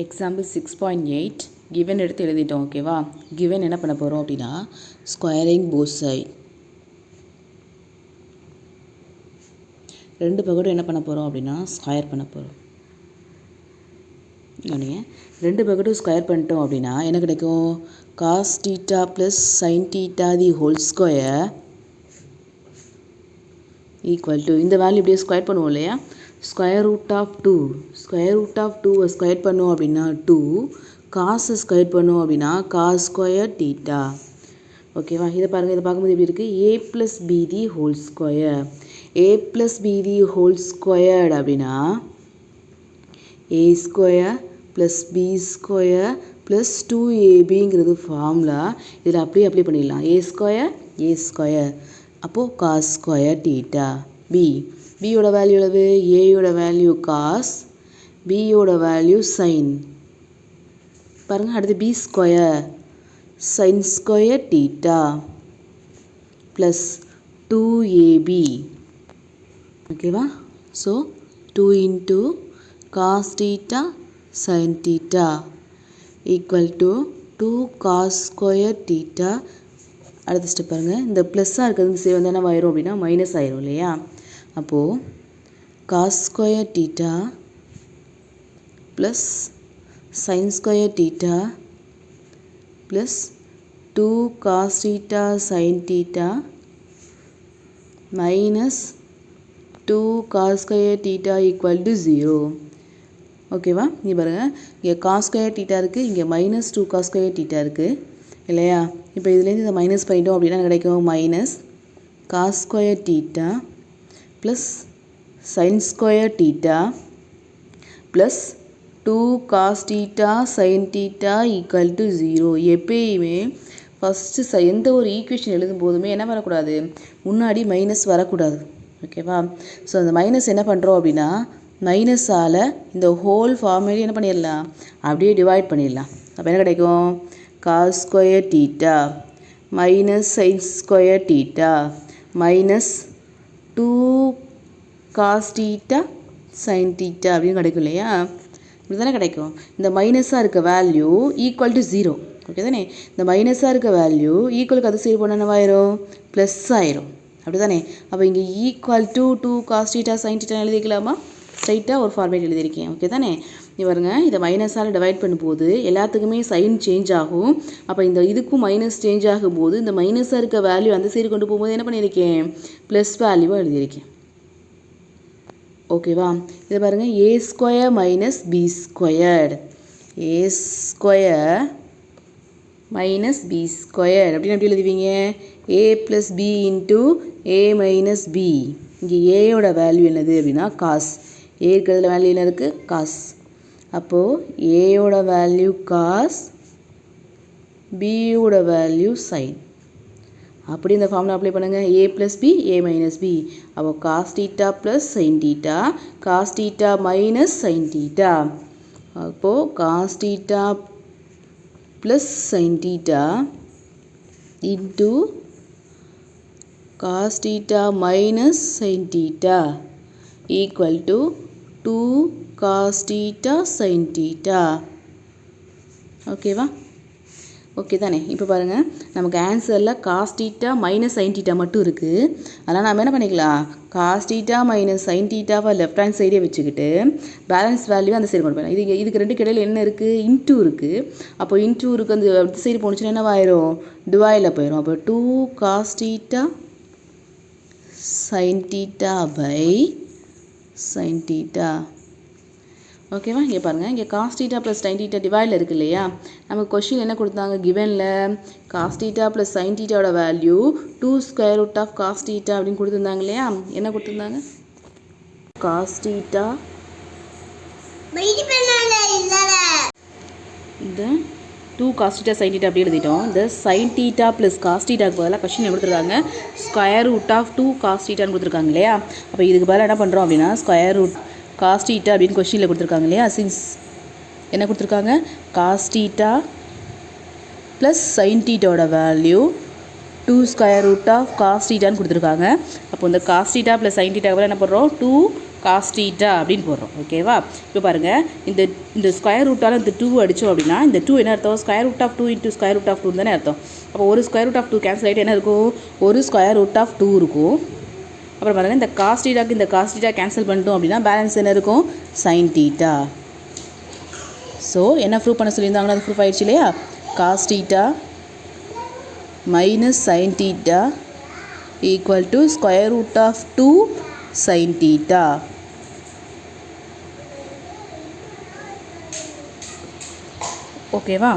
Example 6.8 given எடுத்து எழுதிட்டோம் ஓகேவா. given என்ன பண்ண போகிறோம் அப்படின்னா ஸ்கொயரிங் போத் சைட், ரெண்டு பக்கட்டும் என்ன பண்ண போகிறோம் அப்படின்னா ஸ்கொயர் பண்ண போகிறோம். ரெண்டு பக்கட்டும் ஸ்கொயர் பண்ணிட்டோம் அப்படின்னா என்ன கிடைக்கும், cos theta plus sin theta the whole square equal to, இந்த வேல்யூ இப்படியே ஸ்கொயர் பண்ணுவோம் இல்லையா, square root of 2, square root of 2 square பண்ணோம் அப்படின்னா 2, காசை ஸ்கொயர் பண்ணோம் அப்படின்னா காஸ் ஸ்கொயர் தீட்டா. ஓகேவா, இதை பாருங்கள், இதை பார்க்கும்போது எப்படி இருக்குது, A plus B the whole square, A plus B the whole squared அப்படின்னா A square plus B square plus 2ab formula. இதில் அப்படியே அப்ளை பண்ணிடலாம், ஏ ஸ்கொயர் அப்போது காஸ் ஸ்கொயர் தீட்டா. பியோட வேல்யூ எவ்வளவு, ஏயோட வேல்யூ காஸ், பியோட வேல்யூ சைன். பாருங்கள், அடுத்து B square sine square theta plus 2ab. ஓகேவா, so 2 into cos theta sin theta equal to 2 cos square theta. அடுத்த ஸ்டெப் பாருங்கள், இந்த ப்ளஸ்ஸாக இருக்கிறது சே வந்து என்ன ஆயிரும் அப்படின்னா மைனஸ் ஆயிரும் இல்லையா. அப்போது cos square theta plus sine square theta plus 2 cos theta sin theta minus 2 cos square theta equal to 0. ஓகேவா, இங்கே பாருங்கள், இங்கே காஸ் ஸ்கொயர் தீட்டா இருக்குது, இங்கே மைனஸ் 2 cos ஸ்கொயர் தீட்டா இருக்குது இல்லையா. இப்போ இதுலேருந்து இதை மைனஸ் பண்ணிட்டோம் அப்படின்னா கிடைக்கும் minus cos square theta plus sine square theta plus 2 cos theta sin theta equal to 0. எப்பயுமே ஃபஸ்ட்டு எந்த ஒரு ஈக்குவேஷன் எழுதும் போதுமே என்ன வரக்கூடாது, முன்னாடி மைனஸ் வரக்கூடாது. ஓகேவா, ஸோ அந்த மைனஸ் என்ன பண்ணுறோம் அப்படின்னா மைனஸால் இந்த ஹோல் ஃபார்மேட் என்ன பண்ணிடலாம், அப்படியே டிவைட் பண்ணிடலாம். அப்போ என்ன கிடைக்கும், cos square theta minus sine square theta minus 2 cos theta sin theta அப்படின்னு கிடைக்கும் இல்லையா. இப்படி தானே கிடைக்கும். இந்த மைனஸாக இருக்க வேல்யூ ஈக்குவல் டு 0. ஓகே தானே, இந்த மைனஸாக இருக்க வேல்யூ ஈக்குவலுக்கு அது சரி பண்ண என்னவாயிரும், ப்ளஸ் ஆயிரும். அப்படி தானே, அப்போ இங்கே equal to 2 cos theta sin theta எழுதிக்கலாமா, ஸ்ட்ரைட்டாக ஒரு ஃபார்மேட் எழுதியிருக்கேன். ஓகே தானே, நீ பாருங்க, இதை மைனஸால் டிவைட் பண்ணும்போது எல்லாத்துக்குமே சைன் சேஞ்ச் ஆகும். அப்போ இந்த இதுக்கும் மைனஸ் சேஞ்ச் ஆகும்போது இந்த மைனஸாக இருக்க வேல்யூ அந்த சைடு கொண்டு போகும்போது என்ன பண்ணியிருக்கேன், ப்ளஸ் வேல்யூவாக எழுதியிருக்கேன். ஓகேவா, இதை பாருங்கள், ஏ ஸ்கொயர் மைனஸ் பி ஸ்கொயர்டு, ஏ ஸ்கொயர் மைனஸ் பி ஸ்கொயர் அப்படின்னு எப்படி எழுதுவீங்க, ஏ ப்ளஸ் பி இன்ட்டு ஏ மைனஸ் பி. இங்கே ஏயோட வேல்யூ என்னது அப்படின்னா காஸ், ஏ இருக்கிறதுல வேல்யூ என்ன இருக்குது, காஸ். அப்போது ஏயோட வேல்யூ காஸ், பியோட வேல்யூ சைன். அப்படி இந்த ஃபார்முலா அப்ளை பண்ணுங்கள், A plus B A minus B. அப்போ cos theta plus sine theta, cos theta minus sine theta. அப்போது cos theta plus sine theta into cos theta minus sine theta equal to 2 cos theta sin theta. ஓகேவா, okay தானே. இப்போ பாருங்கள், நமக்கு ஆன்சரில் cos theta minus sine theta மட்டும் இருக்குது. அதனால் நம்ம என்ன பண்ணிக்கலாம், காஸ் தீட்டா மைனஸ் சைன் தீட்டாவை லெஃப்ட் ஹேண்ட் சைடே வச்சுக்கிட்டு பேலன்ஸ் வேல்யூ அந்த சைடு கொண்டு போயிடலாம். இதுக்கு ரெண்டு கிடையில் என்ன இருக்குது, இன்டூ இருக்குது. அப்போ இன்டூ இருக்குது, அந்த சைடு போணுச்சுன்னா என்ன ஆயிரும், டிவைடில் போயிடும். அப்போ 2 cos theta sin theta by sin theta. ஓகேவா, இங்கே பாருங்கள், இங்கே cos theta plus sine theta டிவைடில் இருக்குது இல்லையா. நமக்கு கொஷின் என்ன கொடுத்தாங்க, கிவனில் காஸ் தீட்டா ப்ளஸ் சைன் தீட்டாவோட value 2 square root of cos theta அப்படின்னு கொடுத்துருந்தாங்க இல்லையா. என்ன கொடுத்துருந்தாங்க, காஸ் தீட்டா இந்த 2 cos theta sin theta அப்படி எழுதிட்டோம். இந்த சைன் தீட்டா ப்ளஸ் காஸ் தீட்டாக்கு பதிலாக கொஷின் என்ன கொடுத்துருக்காங்க, ஸ்கொயர் ரூட் ஆஃப் 2 cos thetaன்னு கொடுத்துருக்காங்க இல்லையா. அப்போ இதுக்கு பதிலாக என்ன பண்ணுறோம் அப்படின்னா ஸ்கொயர் ரூட் காஸ் தீட்டா அப்படின்னு கொஷினில் கொடுத்துருக்காங்க இல்லையா. சின்ஸ் என்ன கொடுத்துருக்காங்க, காஸ் தீட்டா ப்ளஸ் சைன் தீட்டாவோட value 2 square root of cos தீட்டான்னு கொடுத்துருக்காங்க. அப்போ இந்த cos theta plus sine theta என்ன பண்ணுறோம், 2 காஸ் தீட்டா அப்படின்னு போடுறோம். ஓகேவா? இப்போ பாருங்கள், இந்த ஸ்கொயர் ரூட்டால் இந்த 2 அடித்தோம் அப்படின்னா இந்த 2 என்ன அர்த்தம்? Square root of 2 into square root of 2 தானே அர்த்தம். அப்போ ஒரு ஸ்கொயர் ரூட் ஆஃப் 2 கேன்சல் ஆகிட்டு என்ன இருக்கும்? ஒரு ஸ்கொயர் ரூட் ஆஃப் 2 இருக்கும். அப்புறம் பாருங்கள், இந்த காஸ் தீட்டாக்கு இந்த காஸ் தீட்டா கேன்சல் பண்ணிட்டோம் அப்படின்னா பேலன்ஸ் என்ன இருக்கும்? Sine theta. ஸோ என்ன ப்ரூவ் பண்ண சொல்லியிருந்தாங்கன்னா அது ப்ரூஃப் ஆகிடுச்சு இல்லையா? Cos theta minus sine theta equal to square root of 2 sine theta. ஓகேவா?